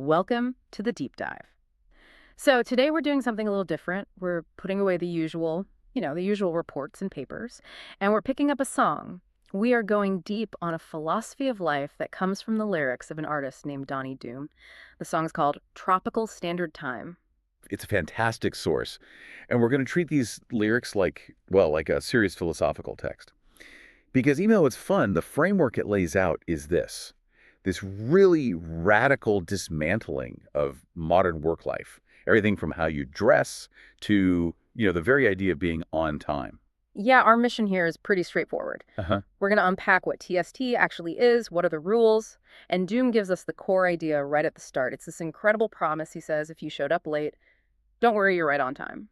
Welcome to the deep dive. So, today we're doing something a little different. We're putting away the usual, the usual reports and papers, and we're picking up a song. We are going deep on a philosophy of life that comes from the lyrics of an artist named Donnie Doom. The song's called Tropical Standard Time. It's a fantastic source. And we're going to treat these lyrics like a serious philosophical text. Because even though it's fun, the framework it lays out is this really radical dismantling of modern work life. Everything from how you dress to, the very idea of being on time. Yeah, our mission here is pretty straightforward. Uh-huh. We're going to unpack what TST actually is, what are the rules, and Doom gives us the core idea right at the start. It's this incredible promise, he says, if you showed up late, don't worry, you're right on time.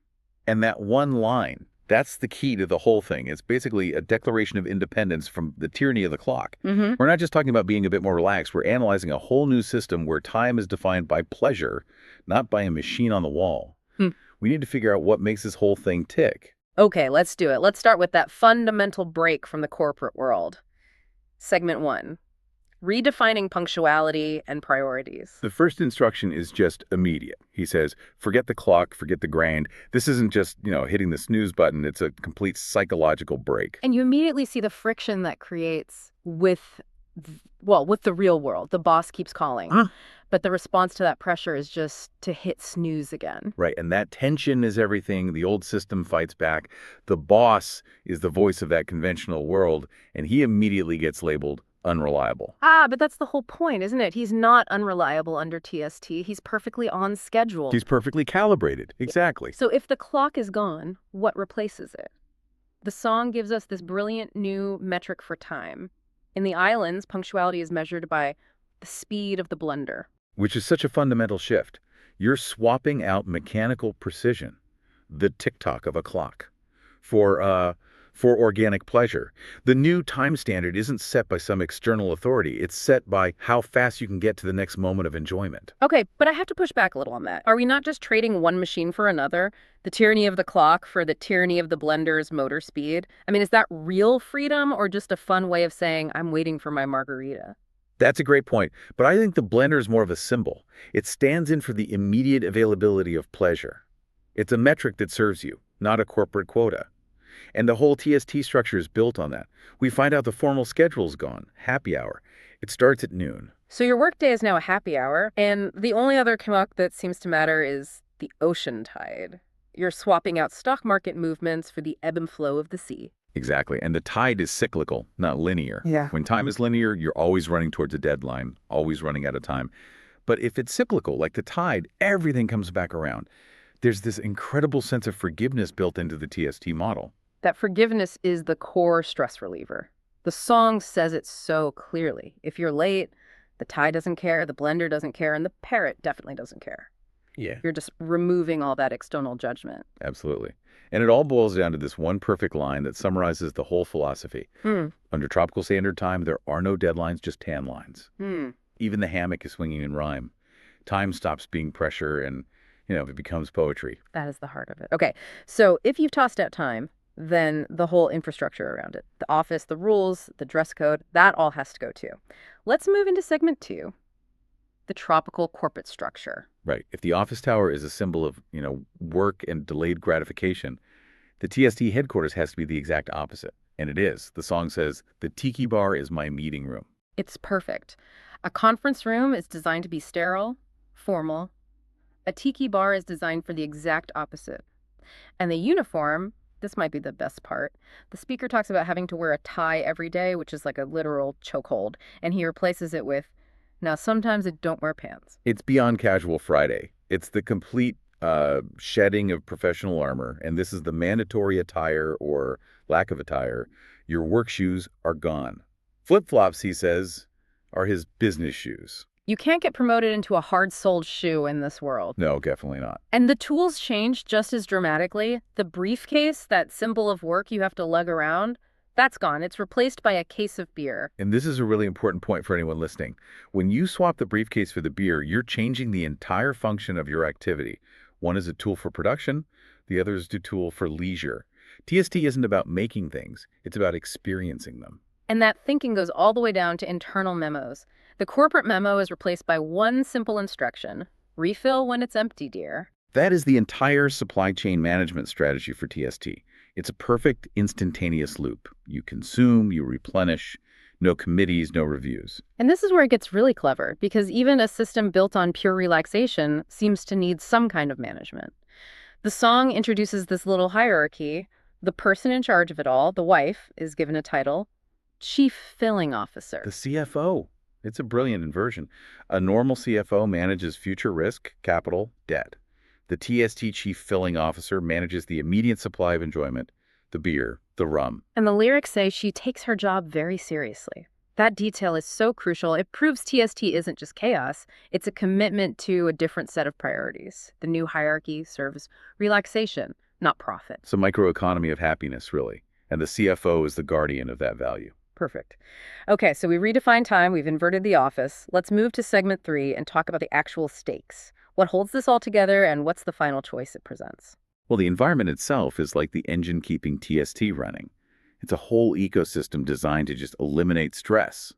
And that one line, that's the key to the whole thing. It's basically a declaration of independence from the tyranny of the clock. Mm-hmm. We're not just talking about being a bit more relaxed. We're analyzing a whole new system where time is defined by pleasure, not by a machine on the wall. Hmm. We need to figure out what makes this whole thing tick. Okay, let's do it. Let's start with that fundamental break from the corporate world. Segment 1, redefining punctuality and priorities. The first instruction is just immediate. He says, forget the clock, forget the grind. This isn't just, hitting the snooze button. It's a complete psychological break. And you immediately see the friction that creates with the real world. The boss keeps calling. Huh? But the response to that pressure is just to hit snooze again. Right, and that tension is everything. The old system fights back. The boss is the voice of that conventional world, and he immediately gets labeled unreliable. But that's the whole point, isn't it? He's not unreliable under TST. He's perfectly on schedule. He's perfectly calibrated. Exactly. So if the clock is gone, what replaces it? The song gives us this brilliant new metric for time. In the islands, punctuality is measured by the speed of the blender. Which is such a fundamental shift. You're swapping out mechanical precision, the tick-tock of a clock, for organic pleasure. The new time standard isn't set by some external authority. It's set by how fast you can get to the next moment of enjoyment. Okay, but I have to push back a little on that. Are we not just trading one machine for another? The tyranny of the clock for the tyranny of the blender's motor speed? I mean, is that real freedom or just a fun way of saying, I'm waiting for my margarita? That's a great point, but I think the blender is more of a symbol. It stands in for the immediate availability of pleasure. It's a metric that serves you, not a corporate quota. And the whole TST structure is built on that. We find out the formal schedule's gone, happy hour. It starts at noon. So your workday is now a happy hour, and the only other clock that seems to matter is the ocean tide. You're swapping out stock market movements for the ebb and flow of the sea. Exactly. And the tide is cyclical, not linear. Yeah. When time is linear, you're always running towards a deadline, always running out of time. But if it's cyclical, like the tide, everything comes back around. There's this incredible sense of forgiveness built into the TST model. That forgiveness is the core stress reliever. The song says it so clearly. If you're late, the tide doesn't care, the blender doesn't care, and the parrot definitely doesn't care. Yeah. You're just removing all that external judgment. Absolutely. And it all boils down to this one perfect line that summarizes the whole philosophy. Under tropical standard time, there are no deadlines, just tan lines. Even the hammock is swinging in rhyme. Time stops being pressure and, it becomes poetry. That is the heart of it. Okay, so if you've tossed out time, then the whole infrastructure around it, the office, the rules, the dress code, that all has to go too. Let's move into segment 2, the tropical corporate structure. Right. If the office tower is a symbol of, work and delayed gratification, the TST headquarters has to be the exact opposite. And it is. The song says, the tiki bar is my meeting room. It's perfect. A conference room is designed to be sterile, formal. A tiki bar is designed for the exact opposite. And the uniform, this might be the best part. The speaker talks about having to wear a tie every day, which is like a literal chokehold. And he replaces it with, now sometimes I don't wear pants. It's beyond casual Friday. It's the complete shedding of professional armor. And this is the mandatory attire or lack of attire. Your work shoes are gone. Flip-flops, he says, are his business shoes. You can't get promoted into a hard-soled shoe in this world. No, definitely not. And the tools change just as dramatically. The briefcase, that symbol of work you have to lug around, that's gone. It's replaced by a case of beer. And this is a really important point for anyone listening. When you swap the briefcase for the beer, you're changing the entire function of your activity. One is a tool for production, the other is a tool for leisure. TST isn't about making things, it's about experiencing them. And that thinking goes all the way down to internal memos. The corporate memo is replaced by one simple instruction: refill when it's empty, dear. That is the entire supply chain management strategy for TST. It's a perfect instantaneous loop. You consume, you replenish, no committees, no reviews. And this is where it gets really clever, because even a system built on pure relaxation seems to need some kind of management. The song introduces this little hierarchy. The person in charge of it all, the wife, is given a title: Chief Filling Officer. The CFO. It's a brilliant inversion. A normal CFO manages future risk, capital, debt. The TST chief filling officer manages the immediate supply of enjoyment, the beer, the rum. And the lyrics say she takes her job very seriously. That detail is so crucial. It proves TST isn't just chaos, it's a commitment to a different set of priorities. The new hierarchy serves relaxation, not profit. It's a microeconomy of happiness, really. And the CFO is the guardian of that value. Perfect. Okay, so we redefine time, we've inverted the office. Let's move to segment 3 and talk about the actual stakes. What holds this all together, and what's the final choice it presents? Well, the environment itself is like the engine keeping TST running. It's a whole ecosystem designed to just eliminate stress.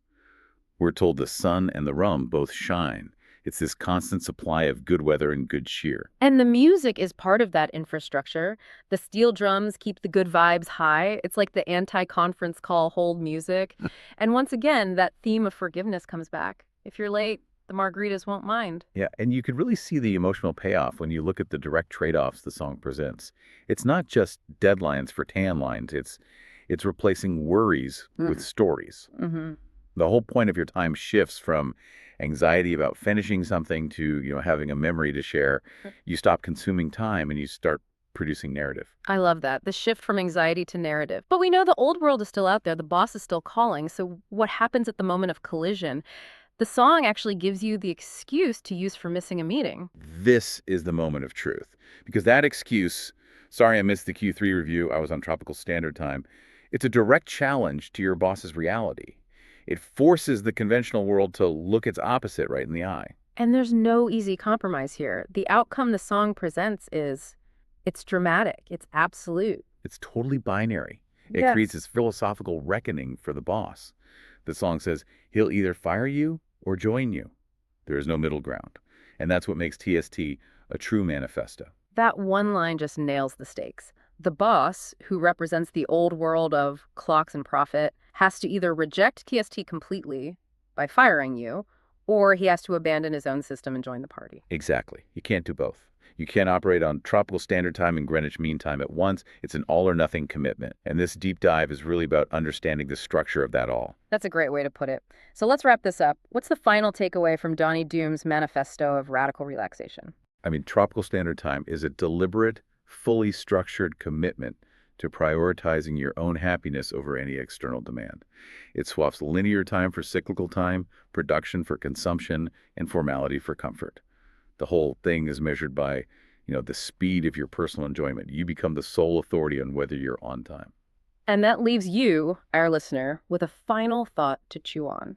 We're told the sun and the rum both shine. It's this constant supply of good weather and good cheer. And the music is part of that infrastructure. The steel drums keep the good vibes high. It's like the anti-conference call hold music. And once again, that theme of forgiveness comes back. If you're late, the margaritas won't mind. Yeah, and you could really see the emotional payoff when you look at the direct trade-offs the song presents. It's not just deadlines for tan lines. It's replacing worries with stories. Mm-hmm. The whole point of your time shifts from anxiety about finishing something to, having a memory to share. You stop consuming time and you start producing narrative. I love that. The shift from anxiety to narrative. But we know the old world is still out there. The boss is still calling. So what happens at the moment of collision? The song actually gives you the excuse to use for missing a meeting. This is the moment of truth. Because that excuse, sorry I missed the Q3 review, I was on Tropical Standard Time, it's a direct challenge to your boss's reality. It forces the conventional world to look its opposite right in the eye. And there's no easy compromise here. The outcome the song presents it's dramatic, it's absolute. It's totally binary. It Yes. creates this philosophical reckoning for the boss. The song says he'll either fire you or join you. There is no middle ground. And that's what makes TST a true manifesto. That one line just nails the stakes. The boss, who represents the old world of clocks and profit, has to either reject TST completely by firing you, or he has to abandon his own system and join the party. Exactly. You can't do both. You can't operate on Tropical Standard Time and Greenwich Mean Time at once. It's an all-or-nothing commitment. And this deep dive is really about understanding the structure of that all. That's a great way to put it. So let's wrap this up. What's the final takeaway from Donnie Doom's manifesto of radical relaxation? Tropical Standard Time is a deliberate, fully structured commitment to prioritizing your own happiness over any external demand. It swaps linear time for cyclical time, production for consumption, and formality for comfort. The whole thing is measured by, the speed of your personal enjoyment. You become the sole authority on whether you're on time. And that leaves you, our listener, with a final thought to chew on.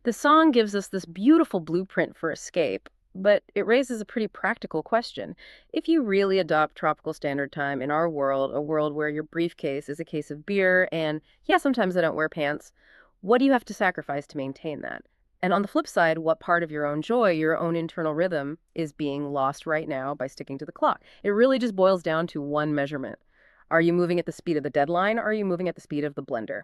The song gives us this beautiful blueprint for escape, but it raises a pretty practical question. If you really adopt Tropical Standard Time in our world, a world where your briefcase is a case of beer and, yeah, sometimes I don't wear pants, what do you have to sacrifice to maintain that? And on the flip side, what part of your own joy, your own internal rhythm, is being lost right now by sticking to the clock? It really just boils down to one measurement. Are you moving at the speed of the deadline, or are you moving at the speed of the blender?